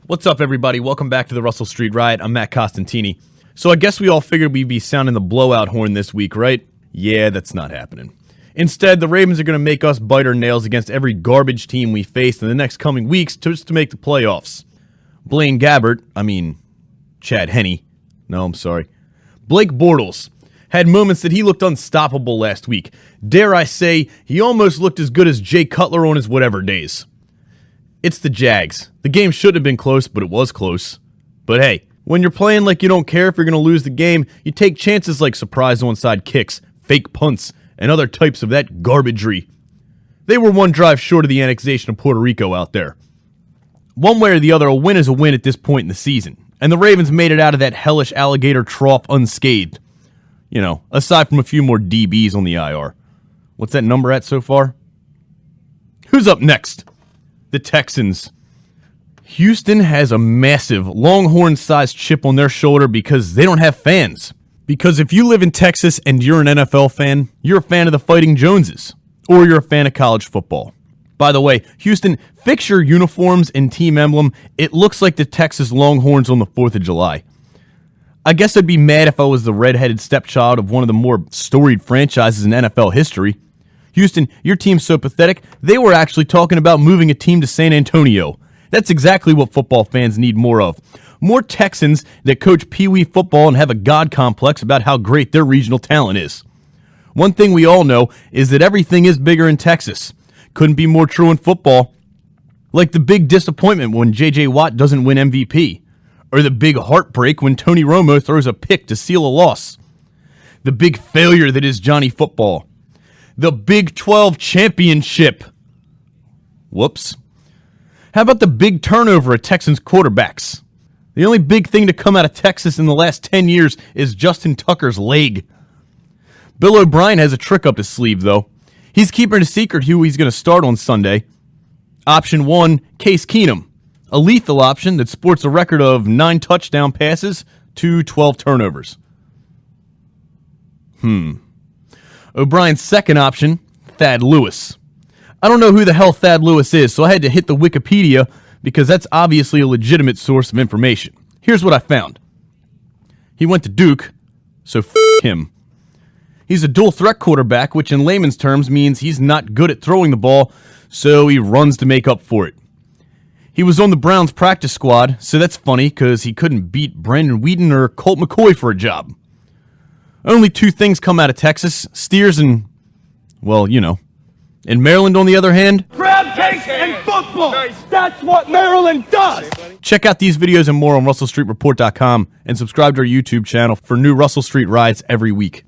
What's up, everybody? Welcome back to the Russell Street Riot. I'm Matt Costantini. So I guess we all figured we'd be sounding the blowout horn this week, right? Yeah, that's not happening. Instead, the Ravens are going to make us bite our nails against every garbage team we face in the next coming weeks just to make the playoffs. Blaine Gabbert, Chad Henne. No, I'm sorry. Blake Bortles had moments that he looked unstoppable last week. Dare I say, he almost looked as good as Jay Cutler on his whatever days. It's the Jags. The game shouldn't have been close, but it was close. But hey, when you're playing like you don't care if you're going to lose the game, you take chances like surprise onside kicks, fake punts, and other types of that garbagery. They were one drive short of the annexation of Puerto Rico out there. One way or the other, a win is a win at this point in the season. And the Ravens made it out of that hellish alligator trough unscathed. You know, aside from a few more DBs on the IR. What's that number at so far? Who's up next? The Texans. Houston has a massive Longhorn-sized chip on their shoulder because they don't have fans. Because if you live in Texas and you're an NFL fan, you're a fan of the Fighting Joneses. Or you're a fan of college football. By the way, Houston, fix your uniforms and team emblem. It looks like the Texas Longhorns on the 4th of July. I guess I'd be mad if I was the redheaded stepchild of one of the more storied franchises in NFL history. Houston, your team's so pathetic, they were actually talking about moving a team to San Antonio. That's exactly what football fans need more of. More Texans that coach Pee-wee football and have a god complex about how great their regional talent is. One thing we all know is that everything is bigger in Texas. Couldn't be more true in football. Like the big disappointment when J.J. Watt doesn't win MVP. Or the big heartbreak when Tony Romo throws a pick to seal a loss. The big failure that is Johnny Football. The Big 12 championship. Whoops. How about the big turnover at Texans quarterbacks? The only big thing to come out of Texas in the last 10 years is Justin Tucker's leg. Bill O'Brien has a trick up his sleeve, though. He's keeping it a secret who he's going to start on Sunday. Option 1, Case Keenum. A lethal option that sports a record of 9 touchdown passes to 12 turnovers. O'Brien's second option, Thad Lewis. I don't know who the hell Thad Lewis is, so I had to hit the Wikipedia because that's obviously a legitimate source of information. Here's what I found. He went to Duke, so f*** him. He's a dual threat quarterback, which in layman's terms means he's not good at throwing the ball, so he runs to make up for it. He was on the Browns practice squad, so that's funny because he couldn't beat Brandon Whedon or Colt McCoy for a job. Only 2 things come out of Texas, steers and, well, you know. In Maryland, on the other hand, crab cakes and football. Nice. That's what Maryland does. Check out these videos and more on RussellStreetReport.com and subscribe to our YouTube channel for new Russell Street Riots every week.